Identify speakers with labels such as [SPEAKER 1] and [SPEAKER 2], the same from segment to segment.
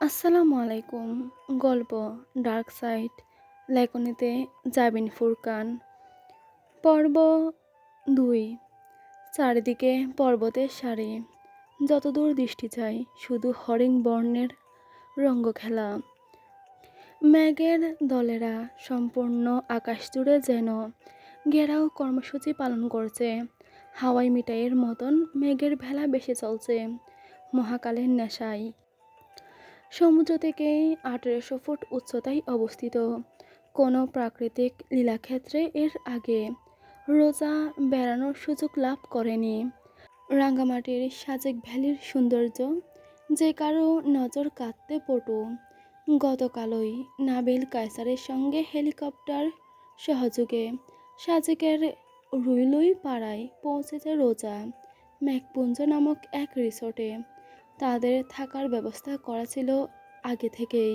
[SPEAKER 1] আসসালামু আলাইকুম। গল্প ডার্ক সাইড লেখনীতে জাবিন ফুরকান। পর্ব ২। চারিদিকে পর্বতের সারি, যতদূর দৃষ্টি যায় শুধু হরিণ বর্ণের রঙ্গখেলা। মেঘের দলেরা সম্পূর্ণ আকাশ জুড়ে যেন ঘেরাও কর্মসূচি পালন করছে। হাওয়াই মিঠাইয়ের মতন মেঘের ভেলা বেশি চলছে মহাকালের নেশায়। সমুদ্র থেকে ১৮০০ ফুট উচ্চতায় অবস্থিত কোনো প্রাকৃতিক লীলাক্ষেত্রে এর আগে রোজা বেড়ানোর সুযোগ লাভ করেনি। রাঙ্গামাটির সাজেক ভ্যালির সৌন্দর্য যে কারো নজর কাটতে পটু। গতকালই নাবিল কায়সারের সঙ্গে হেলিকপ্টার সহযোগে সাজেকের রুইলুই পাড়ায় পৌঁছেছে রোজা মেঘপুঞ্জ নামক এক রিসোর্টে। তাদের থাকার ব্যবস্থা করা ছিল আগে থেকেই।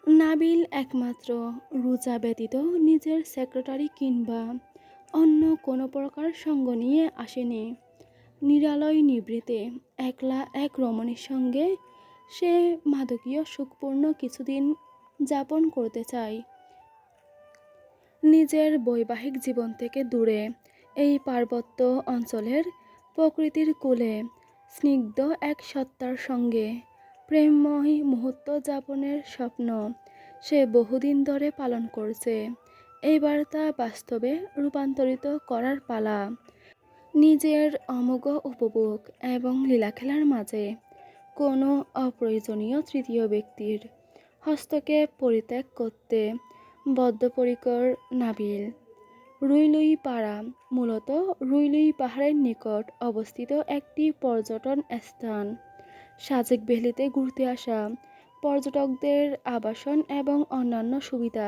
[SPEAKER 1] নাবিল একমাত্র রোজা ব্যতীত নিজের সেক্রেটারি কিংবা অন্য কোনো প্রকার সঙ্গ নিয়ে আসেনি। নিরালয় নিভৃতে একলা এক রমণীর সঙ্গে সে মাদকীয় সুখপূর্ণ কিছুদিন যাপন করতে চায়। নিজের বৈবাহিক জীবন থেকে দূরে এই পার্বত্য অঞ্চলের প্রকৃতির কোলে স্নিগ্ধ এক সত্তার সঙ্গে প্রেমময় মুহূর্ত যাপনের স্বপ্ন সে বহুদিন ধরে পালন করছে। এইবার তা বাস্তবে রূপান্তরিত করার পালা। নিজের অমোঘ উপভোগ এবং লীলাখেলার মাঝে কোনো অপ্রয়োজনীয় তৃতীয় ব্যক্তির হস্তক্ষেপ পরিত্যাগ করতে বদ্ধপরিকর নাবিল। রুইলুই পাড়া মূলত রুইলুই পাহাড়ের নিকট অবস্থিত একটি পর্যটন স্থান। সাজেক ভ্যালিতে ঘুরতে আসা পর্যটকদের আবাসন এবং অন্যান্য সুবিধা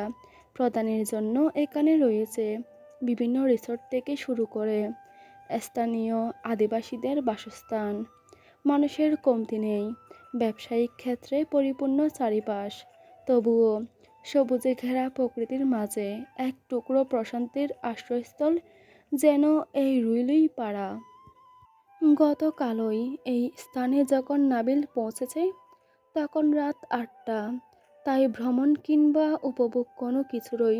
[SPEAKER 1] প্রদানের জন্য এখানে রয়েছে বিভিন্ন রিসোর্ট থেকে শুরু করে স্থানীয় আদিবাসীদের বাসস্থান। মানুষের কমতি নেই, ব্যবসায়িক ক্ষেত্রে পরিপূর্ণ চারিপাশ, তবুও সবুজে ঘেরা প্রকৃতির মাঝে এক টুকরো প্রশান্তির আশ্রয়স্থল যেন এই রুইলুই পাড়া। গতকালই এই স্থানে যখন নাবিল পৌঁছেছে তখন রাত ৮টা। তাই ভ্রমণ কিংবা উপভোগ কোনো কিছুরই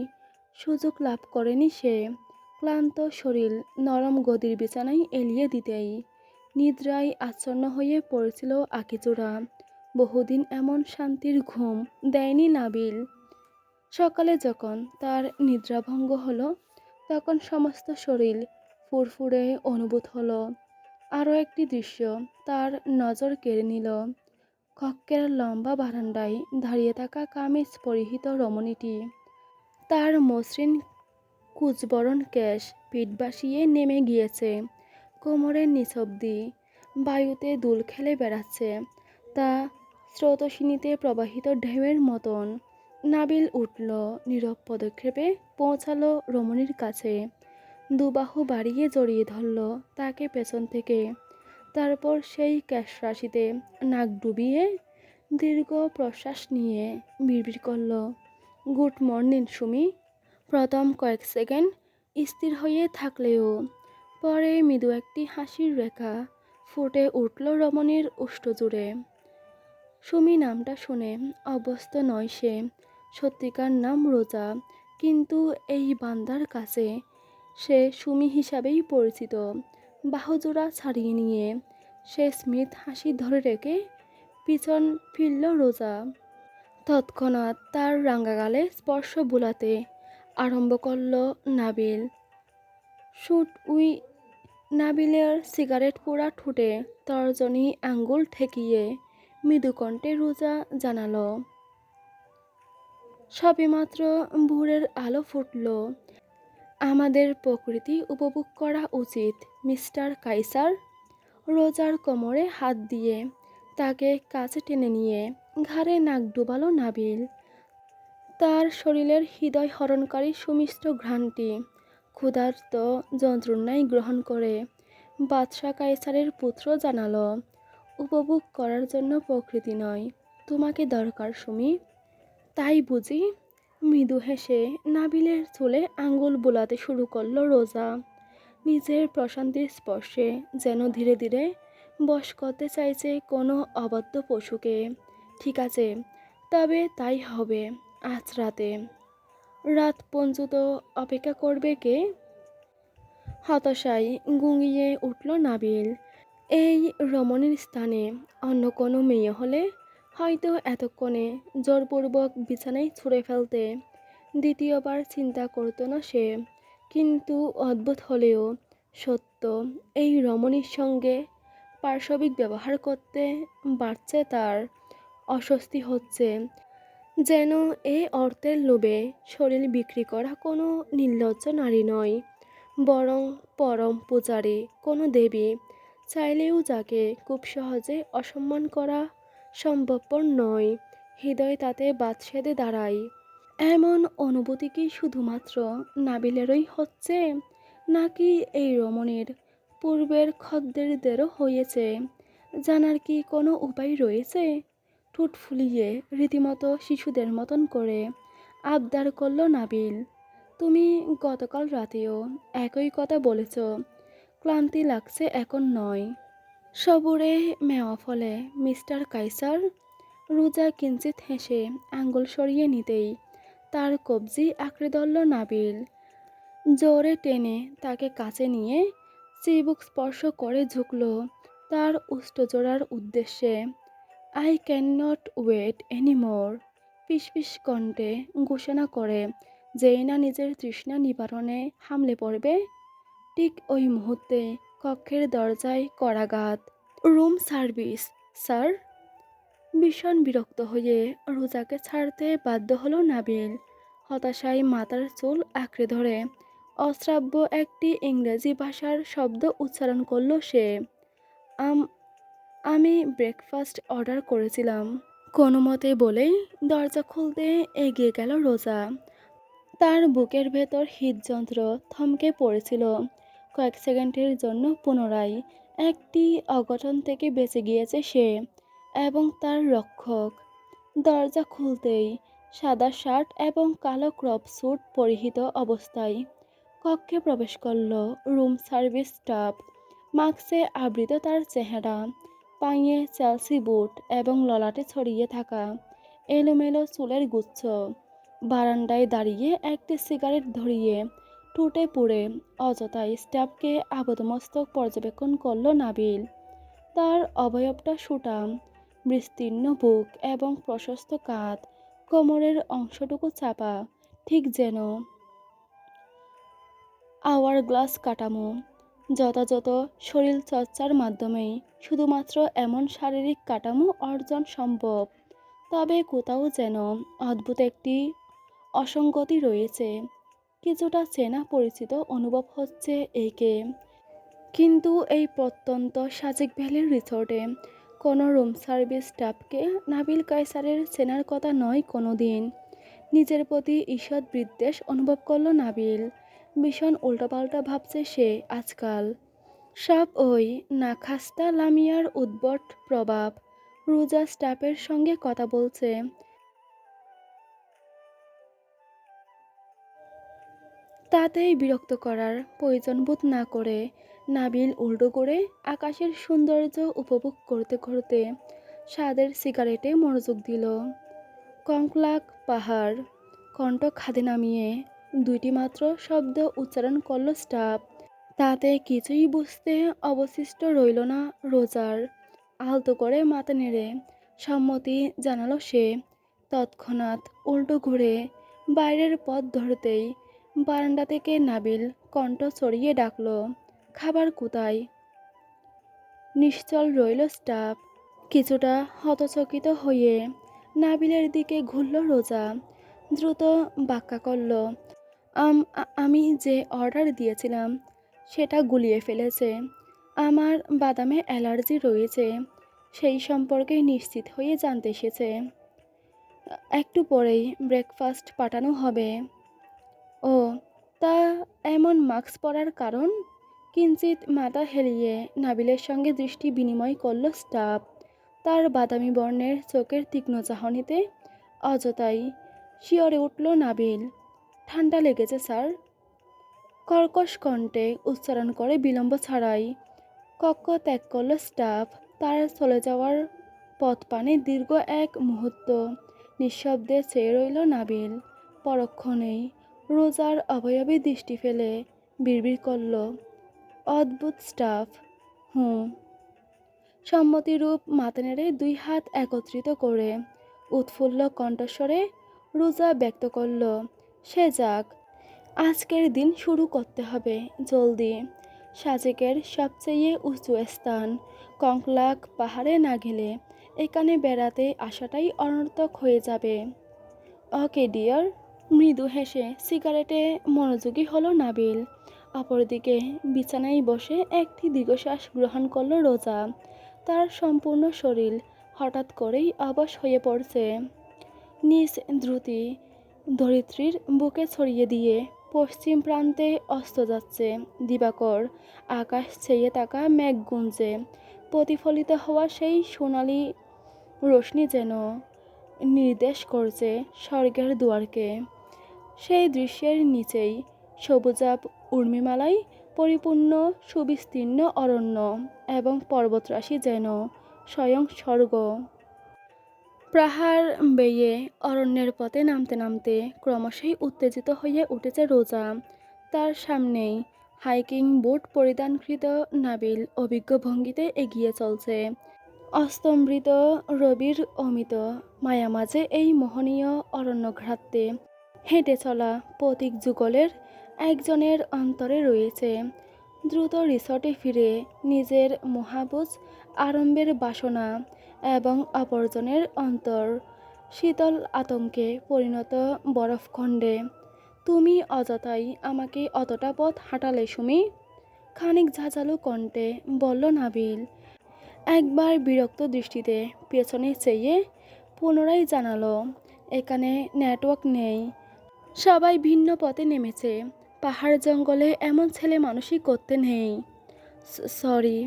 [SPEAKER 1] সুযোগ লাভ করেনি সে। ক্লান্ত শরীর নরম গদির বিছানায় এলিয়ে দিতেই নিদ্রায় আচ্ছন্ন হয়ে পড়েছিল আখিজোড়া। বহুদিন এমন শান্তির ঘুম দেয়নি নাবিল। সকালে যখন তার নিদ্রাভঙ্গ হলো তখন সমস্ত শরীর ফুরফুরে অনুভূত হলো। আরও একটি দৃশ্য তার নজর কেড়ে নিল। কক্ষের লম্বা বারান্দায় দাঁড়িয়ে থাকা কামিজ পরিহিত রমণীটি। তার মসৃণ কুচবরণ কেশ পিঠ বাসিয়ে নেমে গিয়েছে কোমরের নিচ অব্দি, বায়ুতে দুল খেলে বেড়াচ্ছে তা স্রোতস্বিনীতে প্রবাহিত ঢেউয়ের মতন। নাবিল উঠল, নীরব পদক্ষেপে পৌঁছালো রমণীর কাছে, দুবাহু বাড়িয়ে জড়িয়ে ধরল তাকে পেছন থেকে। তারপর সেই কেশরাশিতে নাক ডুবিয়ে দীর্ঘ প্রশ্বাস নিয়ে বিড়বিড় করল, গুড মর্নিং সুমি। প্রথম কয়েক সেকেন্ড স্থির হয়ে থাকলেও পরে মৃদু একটি হাসির রেখা ফুটে উঠল রমণীর ওষ্ঠ জুড়ে। সুমি নামটা শুনে অভ্যস্ত নয় সে। সত্যিকার নাম রোজা, কিন্তু এই বান্দার কাছে সে সুমি হিসাবেই পরিচিত। বাহুজোড়া ছাড়িয়ে নিয়ে সে স্মিত হাসি ধরে রেখে পিছন ফিরল রোজা। তৎক্ষণাৎ তার রাঙা গালে স্পর্শ বুলাতে আরম্ভ করল নাবিল। শুট উই নাবিলের সিগারেট পোড়া ঠোঁটে তর্জনী আঙ্গুল ঠেকিয়ে মৃদু কণ্ঠে রোজা জানালো, সবেমাত্র ভোরের আলো ফুটল। আমাদের প্রকৃতি উপভোগ করা উচিত মিস্টার কাইসার। রোজার কোমরে হাত দিয়ে তাকে কাছে টেনে নিয়ে ঘাড়ে নাক ডুবালো নাবিল। তার শরীরের হৃদয় হরণকারী সুমিষ্ট ঘ্রাণটি ক্ষুধার্ত যন্ত্রণায় গ্রহণ করে বাদশা কায়সারের পুত্র জানালো, উপভোগ করার জন্য প্রকৃতি নয়, তোমাকে দরকার সুমি। তাই বুঝি? মৃদু হেসে নাবিলের চুলে আঙ্গুল বোলাতে শুরু করলো রোজা, নিজের প্রশান্তির স্পর্শে যেন ধীরে ধীরে বশ করতে চাইছে কোনো অবাধ্য পশুকে। ঠিক আছে, তবে তাই হবে। আজ রাতে। রাত পর্যন্ত অপেক্ষা করবে কে? হতাশায় গুঁড়িয়ে উঠল নাবিল। এই রমণীর স্থানে অন্য কোনো মেয়ে হলে হয়তো এতক্ষণে জোরপূর্বক বিছানায় ছুঁড়ে ফেলতে দ্বিতীয়বার চিন্তা করতো না সে। কিন্তু অদ্ভুত হলেও সত্য, এই রমণীর সঙ্গে পাশবিক ব্যবহার করতে বাড়ছে তার অস্বস্তি হচ্ছে। যেন এ অর্থের লোভে শরীর বিক্রি করা কোনো নির্লজ্জ নারী নয়, বরং পরম পূজারী কোনো দেবী, চাইলেও যাকে খুব সহজে অসম্মান করা সম্ভবপর নয়। হৃদয় তাতে বাদ সেধে দাঁড়ায়। এমন অনুভূতি কি শুধুমাত্র নাবিলেরই হচ্ছে, নাকি এই রমণীর পূর্বের খদ্দেরদেরও হয়েছে? জানার কি কোনো উপায় রয়েছে? ঠোঁট ফুলিয়ে রীতিমতো শিশুদের মতন করে আবদার করল নাবিল। তুমি গতকাল রাতেও একই কথা বলেছ, ক্লান্তি লাগছে এখন নয়? সবুরে মেওয়া ফলে মিস্টার কাইসার। রোজা কিঞ্চিত হেসে আঙ্গুল সরিয়ে নিতেই তার কবজি আঁকড়ে ধরল নাবিল। জোরে টেনে তাকে কাছে নিয়ে চিবুক স্পর্শ করে ঝুঁকল তার উষ্ঠজোড়ার উদ্দেশ্যে। I cannot wait anymore, ফিসফিস কণ্ঠে ঘোষণা করে যেই না নিজের তৃষ্ণা নিবারণে হামলে পড়বে, ঠিক ওই মুহূর্তে কক্ষের দরজায় করাঘাত। Room service, sir. ভীষণ বিরক্ত হয়ে রোজাকে ছাড়তে বাধ্য হলো নাবিল। হতাশায় মাথার চুল আঁকড়ে ধরে অশ্রাব্য একটি ইংরেজি ভাষার শব্দ উচ্চারণ করল সে। আম আমি ব্রেকফাস্ট অর্ডার করেছিলাম, কোনো মতে বলেই দরজা খুলতে এগিয়ে গেল রোজা। তার বুকের ভেতর হৃদযন্ত্র থমকে পড়েছিল। কয়েক সেকেন্ডের জন্য পুনরায় একটি অঘটন থেকে বেঁচে গিয়েছে সে এবং তার রক্ষক। দরজা খুলতেই সাদা শার্ট এবং কালো ক্রপ স্যুট পরিহিত অবস্থায় কক্ষে প্রবেশ করল রুম সার্ভিস স্টাফ। মাস্কে আবৃত তার চেহারা, পায়ে চেলসি বুট এবং ললাটে ছড়িয়ে থাকা এলোমেলো চুলের গুচ্ছ। বারান্দায় দাঁড়িয়ে একটি সিগারেট ধরিয়ে ঠোঁটে পুড়ে অযথাই স্টাফকে আপাদমস্তক পর্যবেক্ষণ করল নাবিল। তার অবয়বটা সুঠাম, বিস্তীর্ণ বুক এবং প্রশস্ত কাঁধ, কোমরের অংশটুকু চাপা, ঠিক যেন আওয়ার গ্লাস কাঠামো। যথাযথ শরীরচর্চার মাধ্যমেই শুধুমাত্র এমন শারীরিক কাঠামো অর্জন সম্ভব। তবে কোথাও যেন অদ্ভুত একটি অসঙ্গতি রয়েছে। কিছুটা চেনা পরিচিত অনুভব হচ্ছে একে। কিন্তু এই প্রত্যন্ত সাজেক ভ্যালির রিসোর্টে কোনো রুম সার্ভিস স্টাফকে নাবিল কায়সারের চেনার কথা নয় কোনো দিন। নিজের প্রতি ঈষৎ বিদ্বেষ অনুভব করল নাবিল। ভীষণ উল্টোপাল্টা ভাবছে সে আজকাল। সব ওই নাখাস্তা লামিয়ার উদ্ভট প্রভাব। রোজা স্টাফের সঙ্গে কথা বলছে, তাতেই বিরক্ত করার প্রয়োজন বোধ না করে নাবিল উল্টো করে আকাশের সৌন্দর্য উপভোগ করতে করতে স্বাদের সিগারেটে মনোযোগ দিল। কংক্লাক পাহাড়। কণ্ঠ খাদে নামিয়ে দুইটি মাত্র শব্দ উচ্চারণ করল স্টাফ। তাতে কিছুই বুঝতে অবশিষ্ট রইল না রোজার। আলতো করে মাথা নেড়ে সম্মতি জানালো সে। তৎক্ষণাৎ উল্টো ঘুরে বাইরের পথ ধরতেই বারান্দা থেকে নাবিল কণ্ঠ চড়িয়ে ডাকল, খাবার কোথায়? নিশ্চল রইল স্টাফ। কিছুটা হতচকিত হয়ে নাবিলের দিকে ঘুরল রোজা। দ্রুত বাক্যা করল, আমি যে অর্ডার দিয়েছিলাম সেটা গুলিয়ে ফেলেছে। আমার বাদামে অ্যালার্জি রয়েছে, সেই সম্পর্কে নিশ্চিত হয়ে জানতে এসেছে। একটু পরেই ব্রেকফাস্ট পাঠানো হবে। ও, তা এমন মাস্ক পরার কারণ? কিঞ্চিত মাথা হেলিয়ে নাবিলের সঙ্গে দৃষ্টি বিনিময় করল স্টাফ। তার বাদামি বর্ণের চোখের তীক্ষ্ণ চাহনিতে অযথাই শিয়রে উঠল নাবিল। ঠান্ডা লেগেছে স্যার, কর্কশ কণ্ঠে উচ্চারণ করে বিলম্ব ছাড়াই কক্ষ ত্যাগ করল স্টাফ। তার চলে যাওয়ার পথ পানে দীর্ঘ এক মুহূর্ত নিঃশব্দে চেয়ে রইল নাবিল। পরক্ষণেই রোজার অবয়বে দৃষ্টি ফেলে বিড়বিড় করল, অদ্ভুত স্টাফ। হুম। সম্মতিরূপ মাথা নেড়ে দুই হাত একত্রিত করে উৎফুল্ল কণ্ঠস্বরে রোজা ব্যক্ত করল, সে যাক, আজকের দিন শুরু করতে হবে জলদি। সাজেকের সবচেয়ে উঁচু স্থান কংলাক পাহাড়ে না গেলে এখানে বেড়াতে আসাটাই অনর্থক হয়ে যাবে। Okay dear. মৃদু হেসে সিগারেটে মনোযোগী হলো নাবিল। অপরদিকে বিছানায় বসে একটি দীর্ঘশ্বাস গ্রহণ করলো রোজা। তার সম্পূর্ণ শরীর হঠাৎ করেই অবশ হয়ে পড়ছে। নিজ দ্রুতি ধরিত্রীর বুকে ছড়িয়ে দিয়ে পশ্চিম প্রান্তে অস্ত যাচ্ছে দিবাকর আকাশ ছেয়ে থাকা মেঘগুঞ্জে প্রতিফলিত হওয়া সেই সোনালি রশ্মি যেন নির্দেশ করছে স্বর্গের দুয়ারকে। সেই দৃশ্যের নিচেই সবুজাভ উর্মিমালায় পরিপূর্ণ সুবিস্তীর্ণ অরণ্য এবং পর্বতরাশি যেন স্বয়ং স্বর্গ। পাহাড় বেয়ে অরণ্যের পথে নামতে নামতে ক্রমশই উত্তেজিত হয়ে উঠেছে রোজা। তার সামনেই হাইকিং বুট পরিধানকৃত নাবিল অভিজ্ঞ ভঙ্গিতে এগিয়ে চলছে। অস্তম্ভৃত রবির অমিত মায়া মাঝে এই মোহনীয় অরণ্যঘাতে হেঁটে চলা প্রতীক যুগলের একজনের অন্তরে রয়েছে দ্রুত রিসর্টে ফিরে নিজের মহাবুজ আরম্ভের বাসনা এবং অপরজনের অন্তর শীতল আতঙ্কে পরিণত বরফখণ্ডে। তুমি অযথাই আমাকে অতটা পথ হাঁটালে সুমি, খানিক ঝাঁঝালো কণ্ঠে বলল নাবিল। একবার বিরক্ত দৃষ্টিতে পেছনে চেয়ে পুনরায় জানালো, এখানে নেটওয়ার্ক নেই, সবাই ভিন্ন পথে নেমেছে, পাহাড় জঙ্গলে এমন ছেলে মানুষই করতে নেই। সরি।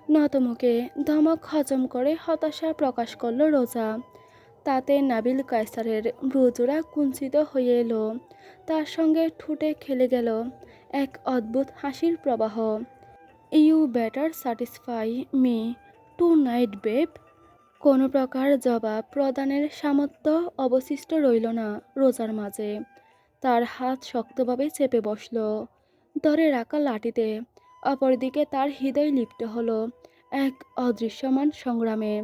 [SPEAKER 1] নতমুখে ধমক হজম করে হতাশা প্রকাশ করল রোজা। তাতে নাবিল কায়সারের ভ্রুজোড়া কুঞ্চিত হয়ে এলো। তার সঙ্গে ঠোঁটে খেলে গেল এক অদ্ভুত হাসির প্রবাহ। You better satisfy me tonight babe. কোনো প্রকার জবাব প্রদানের সামর্থ্য অবশিষ্ট রইল না রোজার মাঝে। তার হাত শক্তভাবে চেপে বসল ধরে রাখা লাঠিতে। অপরদিকে তার হৃদয় লিপ্ত হলো এক অদৃশ্যমান সংগ্রামে।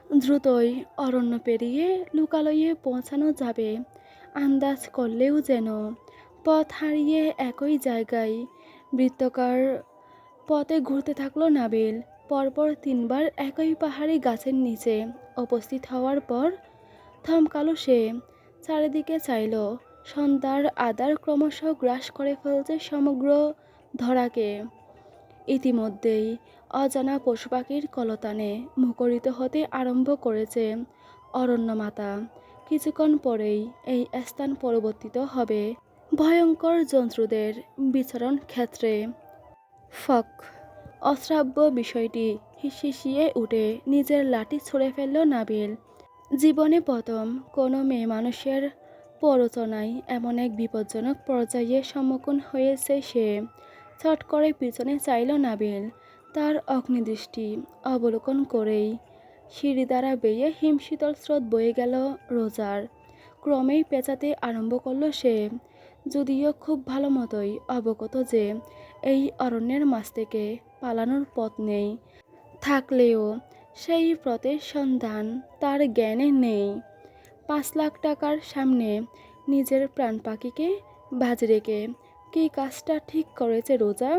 [SPEAKER 1] দ্রুতই অরণ্য পেরিয়ে লোকালয়ে পৌঁছানো যাবে আন্দাজ করলেও যেন পথ হারিয়ে একই জায়গায় বৃত্তাকার পথে ঘুরতে থাকলো নাবিল। পরপর তিনবার একই পাহাড়ি গাছের নিচে উপস্থিত হওয়ার পর থমকালো সে। চারিদিকে চাইল। সন্ধ্যার আঁধার ক্রমশ গ্রাস করে ফেলছে সমগ্র ধরাকে। ইতিমধ্যেই অজানা পশু পাখির কলতানে মুখরিত হতে আরম্ভ করেছে অরণ্যমাতা। কিছুক্ষণ পরেই এই স্থান পরিবর্তিত হবে ভয়ঙ্কর জন্তুদের বিচরণ ক্ষেত্রে। ফক। অশ্রাব্য বিষয়টি হিসিয়ে উঠে নিজের লাঠি ছুঁড়ে ফেলল নাবিল। জীবনে প্রথম কোনো মেয়ে মানুষের প্ররোচনায় এমন এক বিপজ্জনক পর্যায়ের সম্মুখীন হয়েছে সে। চট করে পিছনে চাইল নাবিল। তার অগ্নিদৃষ্টি অবলোকন করেই সিঁড়ি দ্বারা বেয়ে হিমশীতল স্রোত বয়ে গেল রোজার। ক্রমেই পেঁচাতে আরম্ভ করল সে, যদিও খুব ভালো মতোই অবগত যে এই অরণ্যের মাঝ থেকে পালানোর পথ নেই। থাকলেও সেই পথের সন্ধান তার জ্ঞানে নেই। 5 লাখ টাকার সামনে নিজের প্রাণ পাখিকে বাজি রেখে কী কাজটা ঠিক করেছে রোজা।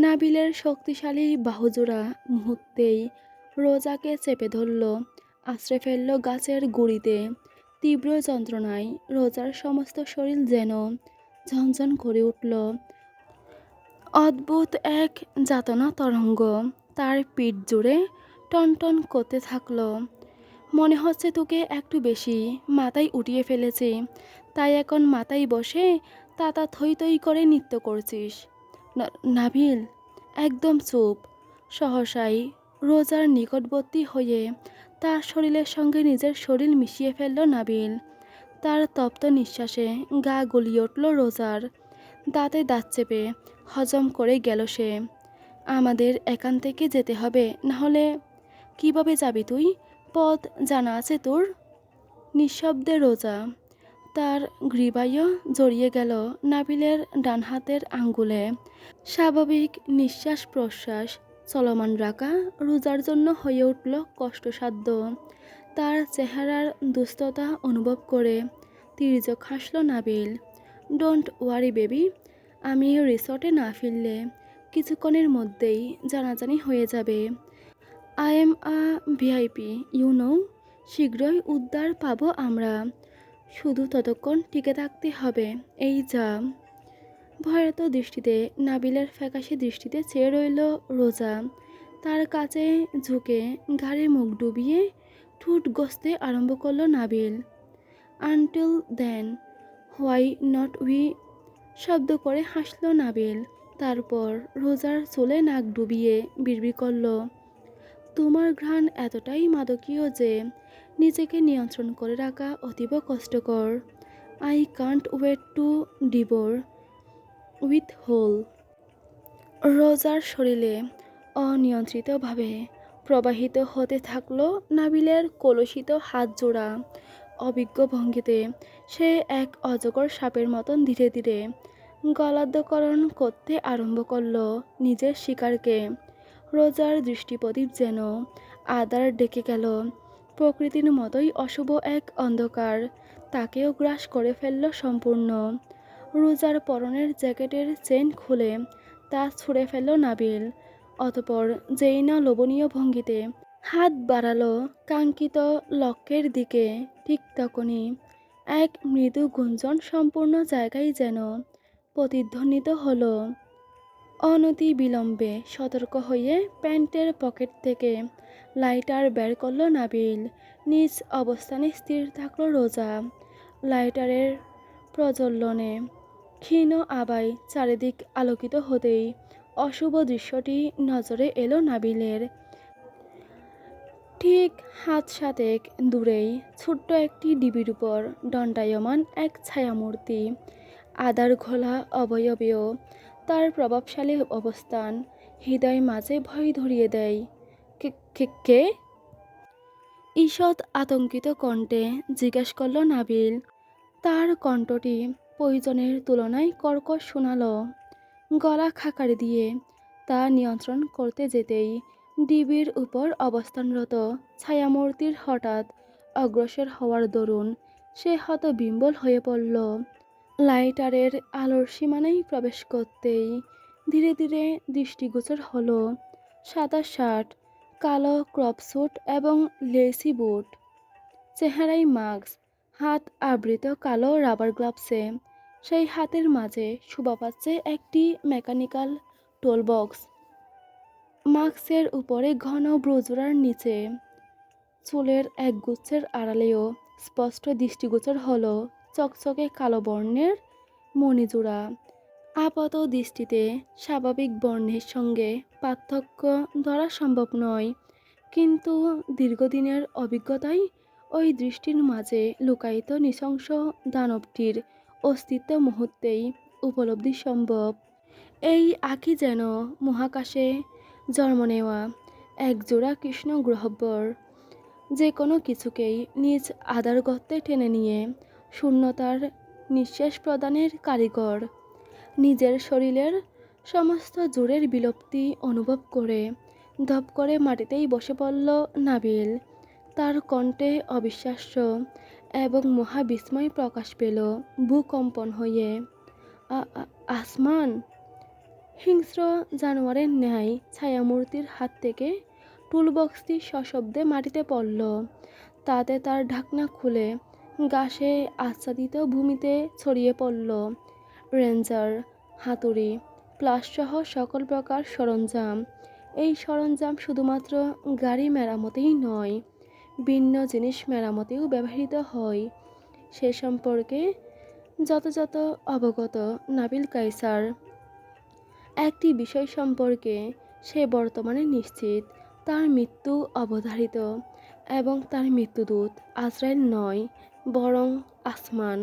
[SPEAKER 1] নাবিলের শক্তিশালী বাহুজোড়া মুহূর্তেই রোজাকে চেপে ধরল, আশ্রে ফেলল গাছের গুঁড়িতে। তীব্র যন্ত্রণায় রোজার সমস্ত শরীর যেন ঝনঝন করে উঠল। অদ্ভুত এক যাতনা তরঙ্গ তার পিঠ জুড়ে টনটন করতে থাকলো। মনে হচ্ছে তোকে একটু বেশি মাথায় উঠিয়ে ফেলেছি, তাই এখন মাথায় বসে তাতা থই থই করে নৃত্য করছিস। নাবিল একদম চুপ। সহসাই রোজার নিকটবর্তী হয়ে তার শরীরের সঙ্গে নিজের শরীর মিশিয়ে ফেলল নাবিল। তার তপ্ত নিঃশ্বাসে গা গলিয়ে উঠল রোজার। দাঁতে দাঁত চেপে হজম করে গেল সে। আমাদের এখান থেকে যেতে হবে, নাহলে কিভাবে যাবি তুই? পথ জানা আছে তোর? নিঃশব্দে রোজা তার গ্রীবায়ও জড়িয়ে গেল নাবিলের ডান হাতের আঙ্গুলে। স্বাভাবিক নিঃশ্বাস প্রশ্বাস চলমান রাখা রোজার জন্য হয়ে উঠল কষ্টসাধ্য। তার চেহারার দুস্থতা অনুভব করে তির্যক হাসল নাবিল। ডোন্ট ওয়ারি বেবি, আমি রিসর্টে না ফিরলে কিছুক্ষণের মধ্যেই জানাজানি হয়ে যাবে। I am a VIP, you know. শীঘ্রই উদ্ধার পাবো আমরা, শুধু ততক্ষণ টিকে থাকতে হবে। এই যা। ভয়ার্ত দৃষ্টিতে নাবিলের ফ্যাকাশে দৃষ্টিতে চেয়ে রইল রোজা। তার কাছে ঝুঁকে ঘাড়ে মুখ ডুবিয়ে ঠোঁট গসতে আরম্ভ করল Nabil. Until then, why not we? শব্দ করে হাসল নাবিল। তারপর রোজার চুলে নাক ডুবিয়ে বিড়বিড় করল, তোমার ঘ্রাণ এতটাই মাদকীয় যে নিজেকে নিয়ন্ত্রণ করে রাখা অতীব কষ্টকর। I can't wait to devour with whole. রোজার শরীরে অনিয়ন্ত্রিতভাবে প্রবাহিত হতে থাকলো নাবিলের কলুষিত হাত জোড়া। অভিজ্ঞ ভঙ্গিতে সে এক অজগর সাপের মতন ধীরে ধীরে গলাধঃকরণ করতে আরম্ভ করলো নিজের শিকারকে। রোজার দৃষ্টিপ্রদীপ যেন আদার ডেকে গেল। প্রকৃতির মতোই অশুভ এক অন্ধকার তাকেও গ্রাস করে ফেলল সম্পূর্ণ। রোজার পরনের জ্যাকেটের চেন খুলে তা ছুঁড়ে ফেলল নাবিল। অতপর যেই না লোভনীয় ভঙ্গিতে হাত বাড়ালো কাঙ্ক্ষিত লক্ষ্যের দিকে, ঠিক তখনই এক মৃদু গুঞ্জন সম্পূর্ণ জায়গায় যেন প্রতিধ্বনিত হলো। অনতি বিলম্বে সতর্ক হয়ে প্যান্টের পকেট থেকে লাইটার বের করল নাবিল। নিজ অবস্থানে স্থির থাকল রোজা। লাইটারের প্রজ্বলনে ক্ষীণ আবায় চারিদিক আলোকিত হতেই অশুভ দৃশ্যটি নজরে এলো নাবিলের। ঠিক হাত সাতেক দূরেই ছোট্ট একটি ডিবির উপর দণ্ডায়মান এক ছায়ামূর্তি। আদার ঘোলা অবয়বেও তার প্রভাবশালী অবস্থান হৃদয় মাঝে ভয় ধরিয়ে দেয়। কে? ঈষৎ আতঙ্কিত কণ্ঠে জিজ্ঞেস করল নাবিল। তার কণ্ঠটি প্রয়োজনের তুলনায় কর্কশ শোনালো। গলা খাকারি দিয়ে তা নিয়ন্ত্রণ করতে যেতেই ডিবির উপর অবস্থানরত ছায়ামূর্তির হঠাৎ অগ্রসর হওয়ার দরুন সে হতবিম্বল হয়ে পড়ল। লাইটারের আলোর সীমানায় প্রবেশ করতেই ধীরে ধীরে দৃষ্টিগোচর হলো সাদা শার্ট, কালো ক্রপ স্যুট এবং লেসি বুট। চেহারায় মাস্ক, হাত আবৃত কালো রাবার গ্লাভসে। সেই হাতের মাঝে শোভা পাচ্ছে একটি মেকানিক্যাল টোল বক্স। মাস্কের উপরে ঘন ব্রুজোড়ার নিচে চুলের একগুচ্ছের আড়ালেও স্পষ্ট দৃষ্টিগোচর হলো চকচকে কালো বর্ণের মণিজোড়া। আপাত দৃষ্টিতে স্বাভাবিক বর্ণের সঙ্গে পার্থক্য ধরা সম্ভব নয়, কিন্তু দীর্ঘদিনের অভিজ্ঞতায় ওই দৃষ্টির মাঝে লুকায়িত নৃশংস দানবটির অস্তিত্ব মুহূর্তেই উপলব্ধি সম্ভব। এই আঁখি যেন মহাকাশে জন্ম নেওয়া একজোড়া কৃষ্ণ গহ্বর, যে কোনো কিছুকেই নিজ আধার গর্তে টেনে নিয়ে শূন্যতার নিঃশ্বাস প্রদানের কারিগর। নিজের শরীরের সমস্ত জোরের বিলুপ্তি অনুভব করে ধপ করে মাটিতেই বসে পড়ল নাবিল। তার কণ্ঠে অবিশ্বাস্য এবং মহাবিস্ময় প্রকাশ পেল ভূকম্পন হয়ে। আসমান! হিংস্র জানোয়ারের ন্যায় ছায়ামূর্তির হাত থেকে টুলবক্সটি সশব্দে মাটিতে পড়ল। তাতে তার ঢাকনা খুলে ঘাসে আচ্ছাদিত ভূমিতে ছড়িয়ে পড়ল রেঞ্জার, হাতুড়ি, প্লাসসহ সকল প্রকার সরঞ্জাম। এই সরঞ্জাম শুধুমাত্র গাড়ি মেরামতেই নয়, ভিন্ন জিনিস মেরামতেও ব্যবহৃত হয়। সে সম্পর্কে যথাযথ অবগত নাবিল কায়সার। একটি বিষয় সম্পর্কে সে বর্তমানে নিশ্চিত, তার মৃত্যু অবধারিত এবং তার মৃত্যুদূত আজরাইল নয়, বরং আসমান।